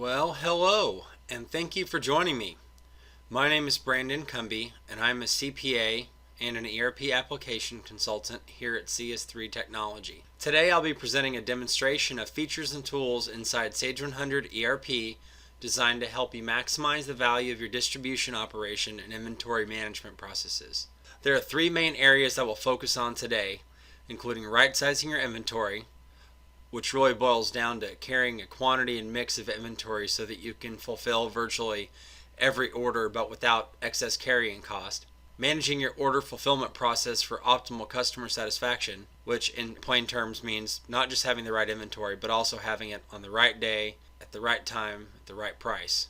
Well, hello, and thank you for joining me. My name is Brandon Cumby, and I'm a CPA and an ERP application consultant here at CS3 Technology. Today I'll be presenting a demonstration of features and tools inside Sage100 ERP designed to help you maximize the value of your distribution operation and inventory management processes. There are three main areas I will focus on today, including right-sizing your inventory, which really boils down to carrying a quantity and mix of inventory so that you can fulfill virtually every order but without excess carrying cost. Managing your order fulfillment process for optimal customer satisfaction, which in plain terms means not just having the right inventory but also having it on the right day, at the right time, at the right price.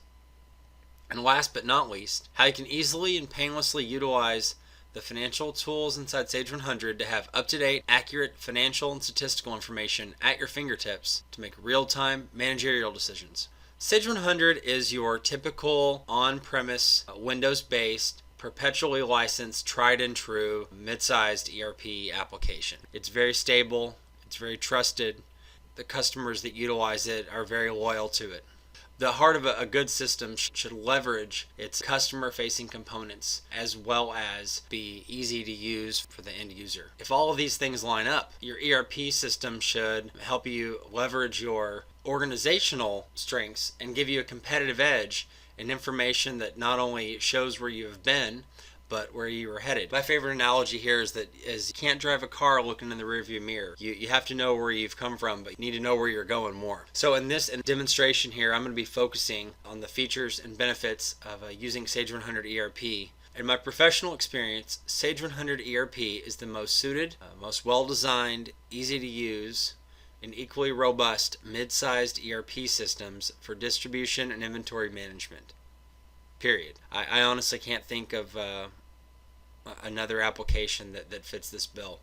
And last but not least, how you can easily and painlessly utilize the financial tools inside Sage100 to have up-to-date, accurate financial and statistical information at your fingertips to make real-time managerial decisions. Sage100 is your typical on-premise, Windows-based, perpetually licensed, tried and true, mid-sized ERP application. It's very stable, it's very trusted. The customers that utilize it are very loyal to it. The heart of a good system should leverage its customer-facing components as well as be easy to use for the end user. If all of these things line up, your ERP system should help you leverage your organizational strengths and give you a competitive edge and information that not only shows where you have been, but where you were headed. My favorite analogy here is you can't drive a car looking in the rearview mirror. You have to know where you've come from, but you need to know where you're going more. So in this demonstration here, I'm going to be focusing on the features and benefits of using Sage100 ERP. In my professional experience, Sage100 ERP is the most suited, most well-designed, easy to use, and equally robust mid-sized ERP systems for distribution and inventory management. Period. I honestly can't think of another application that fits this bill.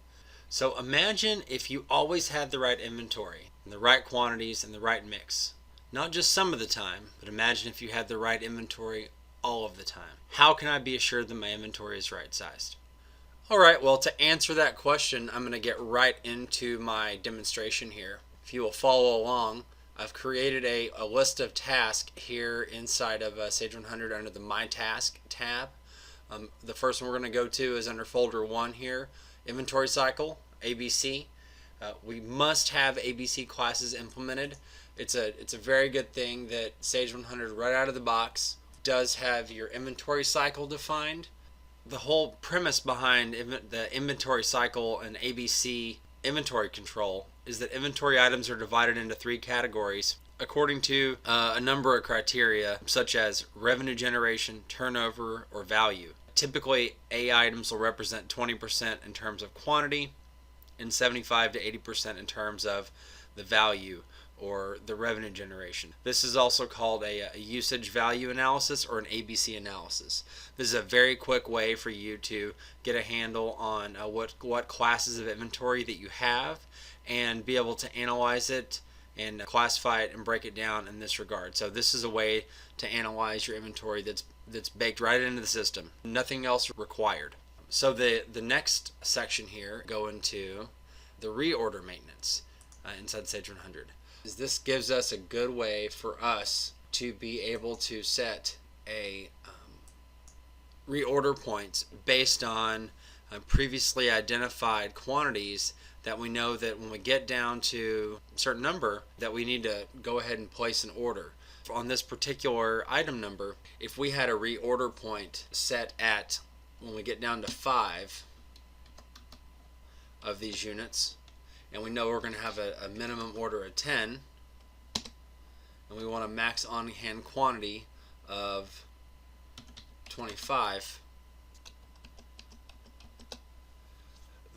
So imagine if you always had the right inventory, and the right quantities, and the right mix. Not just some of the time, but imagine if you had the right inventory all of the time. How can I be assured that my inventory is right-sized? Alright, well, to answer that question, I'm going to get right into my demonstration here. If you will follow along, I've created a list of tasks here inside of Sage100 under the My Task tab. The first one we're going to go to is under folder 1 here, Inventory Cycle, ABC. We must have ABC classes implemented. It's a very good thing that Sage100 right out of the box does have your inventory cycle defined. The whole premise behind the inventory cycle and ABC inventory control is that inventory items are divided into 3 categories according to a number of criteria such as revenue generation, turnover, or value. Typically, A items will represent 20% in terms of quantity and 75 to 80% in terms of the value or the revenue generation. This is also called a usage value analysis or an ABC analysis. This is a very quick way for you to get a handle on what classes of inventory that you have and be able to analyze it and classify it and break it down in this regard. So this is a way to analyze your inventory that's baked right into the system. Nothing else required. So the next section here go into the reorder maintenance inside Sage100. This gives us a good way for us to be able to set a reorder points based on previously identified quantities that we know that when we get down to a certain number that we need to go ahead and place an order. On this particular item number, if we had a reorder point set at when we get down to 5 of these units, and we know we're going to have a minimum order of 10, and we want a max on-hand quantity of 25,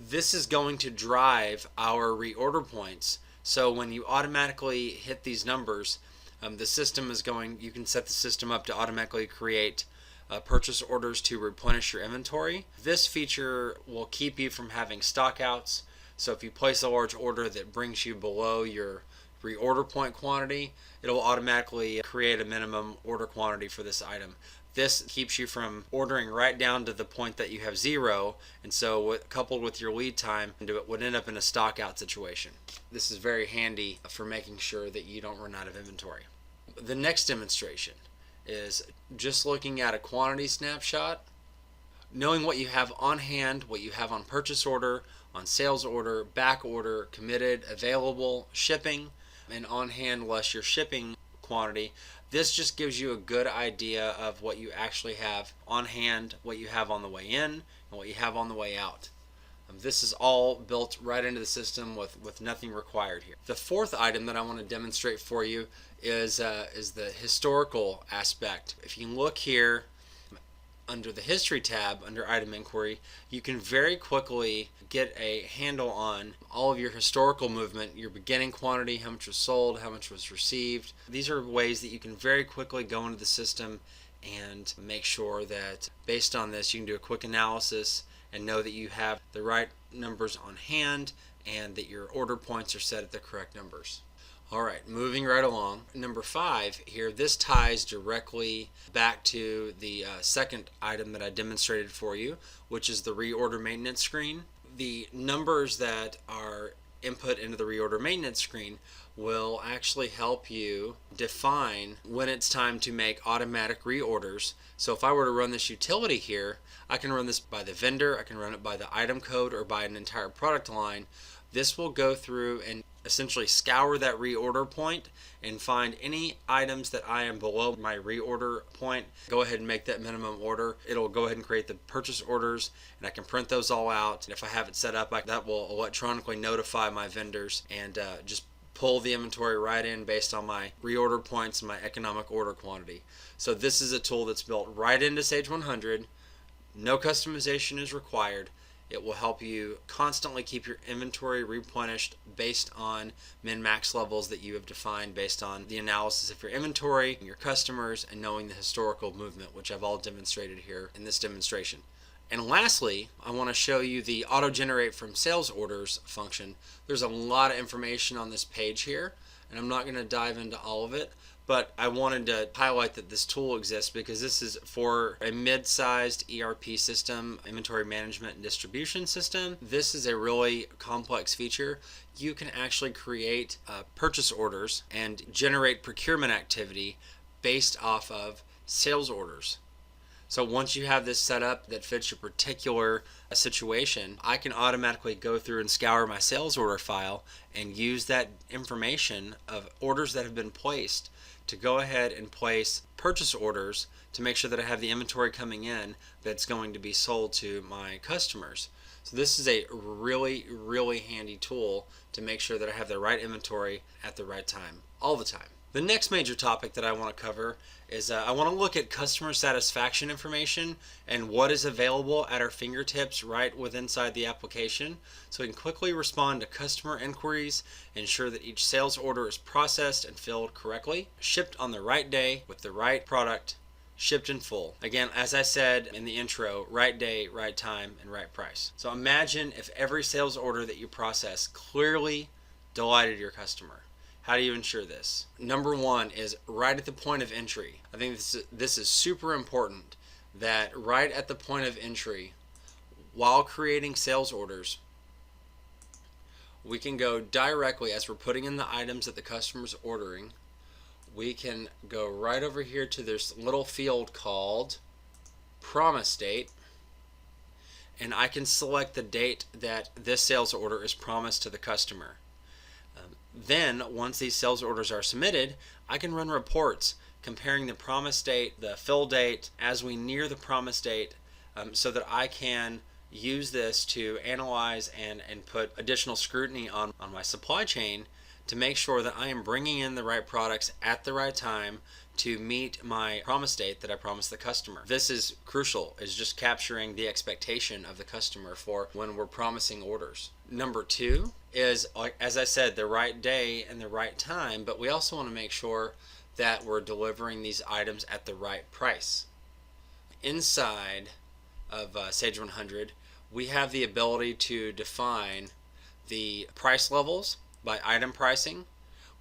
this is going to drive our reorder points. So when you automatically hit these numbers, the system is you can set the system up to automatically create purchase orders to replenish your inventory. This feature will keep you from having stockouts. So if you place a large order that brings you below your reorder point quantity, it'll automatically create a minimum order quantity for this item. This keeps you from ordering right down to the point that you have 0, and so coupled with your lead time, it would end up in a stockout situation. This is very handy for making sure that you don't run out of inventory. the next demonstration is just looking at a quantity snapshot, knowing what you have on hand, what you have on purchase order, on sales order, back order, committed, available, shipping, and on hand less your shipping quantity. This just gives you a good idea of what you actually have on hand, what you have on the way in, and what you have on the way out. This is all built right into the system with nothing required here. The fourth item that I want to demonstrate for you is the historical aspect. If you look here under the history tab under item inquiry, you can very quickly get a handle on all of your historical movement, your beginning quantity, how much was sold, how much was received. These are ways that you can very quickly go into the system and make sure that based on this you can do a quick analysis and know that you have the right numbers on hand and that your order points are set at the correct numbers. Alright, moving right along. Number 5 here, this ties directly back to the second item that I demonstrated for you, which is the reorder maintenance screen. The numbers that are input into the reorder maintenance screen will actually help you define when it's time to make automatic reorders. So if I were to run this utility here, I can run this by the vendor, I can run it by the item code, or by an entire product line. This will go through and essentially scour that reorder point and find any items that I am below my reorder point. Go ahead and make that minimum order. It'll go ahead and create the purchase orders, and I can print those all out. And if I have it set up, that will electronically notify my vendors and just pull the inventory right in based on my reorder points and my economic order quantity. So this is a tool that's built right into Sage100. No customization is required. It will help you constantly keep your inventory replenished based on min-max levels that you have defined based on the analysis of your inventory, your customers, and knowing the historical movement, which I've all demonstrated here in this demonstration. And lastly, I want to show you the auto-generate from sales orders function. There's a lot of information on this page here, and I'm not going to dive into all of it, but I wanted to highlight that this tool exists because this is for a mid-sized ERP system, inventory management and distribution system. This is a really complex feature. You can actually create purchase orders and generate procurement activity based off of sales orders. So once you have this set up that fits your particular situation, I can automatically go through and scour my sales order file and use that information of orders that have been placed to go ahead and place purchase orders to make sure that I have the inventory coming in that's going to be sold to my customers. So this is a really, really handy tool to make sure that I have the right inventory at the right time, all the time. The next major topic that I want to cover is I want to look at customer satisfaction information and what is available at our fingertips right inside the application, so we can quickly respond to customer inquiries, ensure that each sales order is processed and filled correctly, shipped on the right day with the right product, shipped in full. Again, as I said in the intro, right day, right time, and right price. So imagine if every sales order that you process clearly delighted your customer. How do you ensure this? Number 1 is right at the point of entry. I think this is super important, that right at the point of entry, while creating sales orders, we can go directly, as we're putting in the items that the customer's ordering, we can go right over here to this little field called promise date, and I can select the date that this sales order is promised to the customer. Then, once these sales orders are submitted, I can run reports comparing the promise date, the fill date, as we near the promise date, so that I can use this to analyze and put additional scrutiny on my supply chain to make sure that I am bringing in the right products at the right time to meet my promise date that I promised the customer. This is crucial, is just capturing the expectation of the customer for when we're promising orders. Number 2 is, as I said, the right day and the right time, but we also want to make sure that we're delivering these items at the right price. Inside of Sage100, we have the ability to define the price levels by item pricing.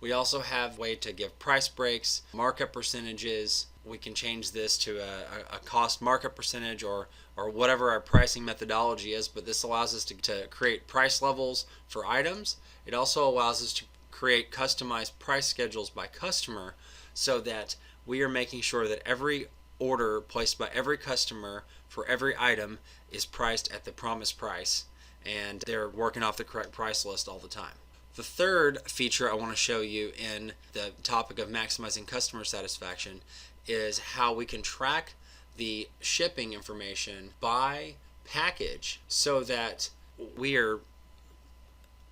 We also have a way to give price breaks, markup percentages. We can change this to a cost markup percentage or whatever our pricing methodology is, but this allows us to create price levels for items. It also allows us to create customized price schedules by customer so that we are making sure that every order placed by every customer for every item is priced at the promised price, and they're working off the correct price list all the time. The third feature I want to show you in the topic of maximizing customer satisfaction is how we can track the shipping information by package so that we are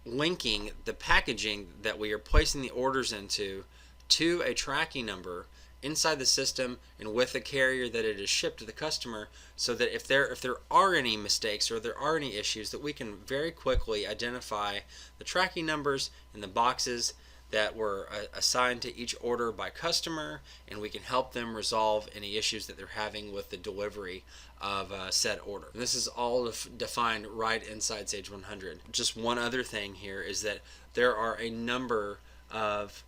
linking the packaging that we are placing the orders into to a tracking number inside the system and with the carrier that it is shipped to the customer, so that if there are any mistakes or there are any issues, that we can very quickly identify the tracking numbers in the boxes that were assigned to each order by customer, and we can help them resolve any issues that they're having with the delivery of said order. And this is all defined right inside Sage100. Just one other thing here is that there are a number of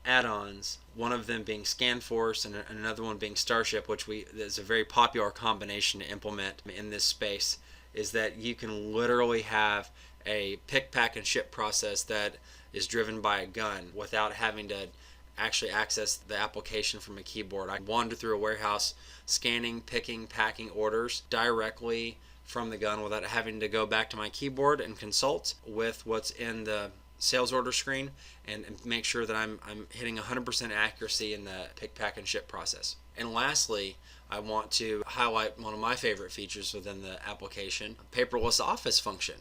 add-ons, one of them being ScanForce and another one being Starship, which is a very popular combination to implement in this space, is that you can literally have a pick, pack, and ship process that is driven by a gun without having to actually access the application from a keyboard. I wander through a warehouse scanning, picking, packing orders directly from the gun without having to go back to my keyboard and consult with what's in the sales order screen and make sure that I'm hitting 100% accuracy in the pick, pack, and ship process. And lastly, I want to highlight one of my favorite features within the application, Paperless Office function.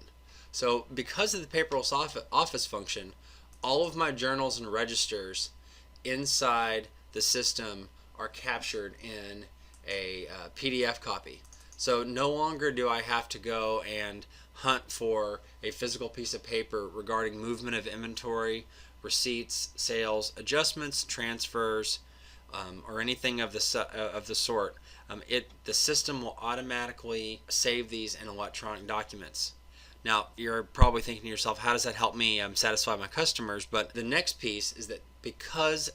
So because of the Paperless Office function, all of my journals and registers inside the system are captured in a PDF copy. So no longer do I have to go and hunt for a physical piece of paper regarding movement of inventory, receipts, sales, adjustments, transfers, or anything of the sort. The system will automatically save these in electronic documents. Now, you're probably thinking to yourself, how does that help me satisfy my customers? But the next piece is that because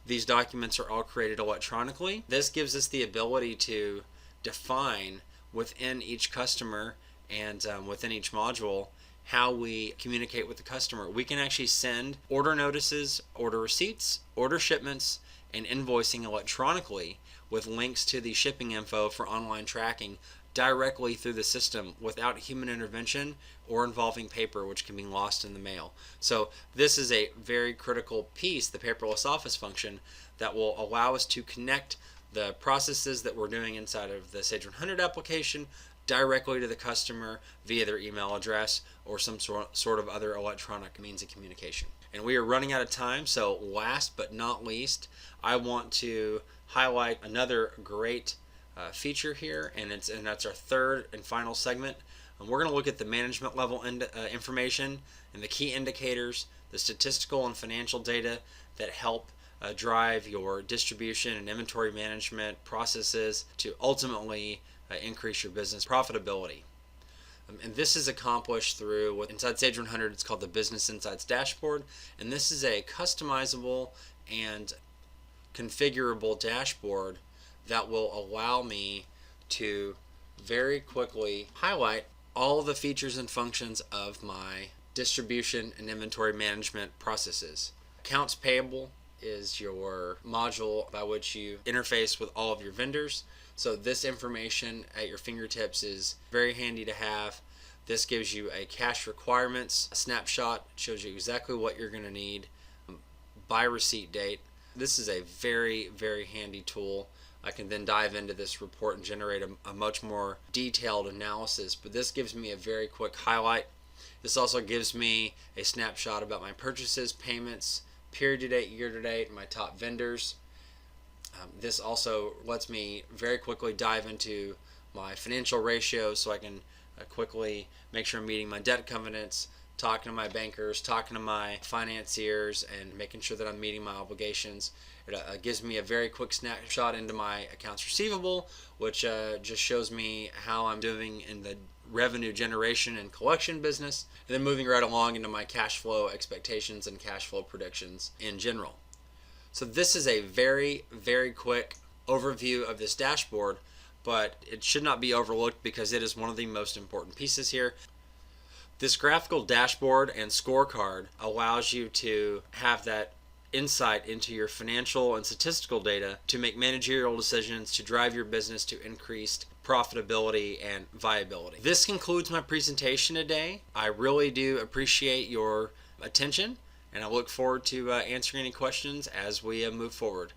these documents are all created electronically, this gives us the ability to define within each customer and within each module how we communicate with the customer. We can actually send order notices, order receipts, order shipments, and invoicing electronically with links to the shipping info for online tracking directly through the system without human intervention or involving paper, which can be lost in the mail. So this is a very critical piece, the Paperless Office function, that will allow us to connect the processes that we're doing inside of the Sage100 application directly to the customer via their email address or some sort of other electronic means of communication. And we are running out of time, so last but not least, I want to highlight another great feature here, and that's our third and final segment. And we're going to look at the management level information and the key indicators, the statistical and financial data that help drive your distribution and inventory management processes to ultimately increase your business profitability. And this is accomplished through inside Sage100, it's called the Business Insights Dashboard, and this is a customizable and configurable dashboard that will allow me to very quickly highlight all the features and functions of my distribution and inventory management processes. Accounts payable is your module by which you interface with all of your vendors. So this information at your fingertips is very handy to have. This gives you a cash requirements snapshot. It shows you exactly what you're going to need by receipt date. This is a very, very handy tool. I can then dive into this report and generate a much more detailed analysis, but this gives me a very quick highlight. This also gives me a snapshot about my purchases, payments, period to date, year to date, and my top vendors. This also lets me very quickly dive into my financial ratios so I can quickly make sure I'm meeting my debt covenants, talking to my bankers, talking to my financiers, and making sure that I'm meeting my obligations. It gives me a very quick snapshot into my accounts receivable, which just shows me how I'm doing in the revenue generation and collection business, and then moving right along into my cash flow expectations and cash flow predictions in general. So this is a very, very quick overview of this dashboard, but it should not be overlooked because it is one of the most important pieces here. This graphical dashboard and scorecard allows you to have that insight into your financial and statistical data to make managerial decisions to drive your business to increased profitability and viability. This concludes my presentation today. I really do appreciate your attention, and I look forward to answering any questions as we move forward.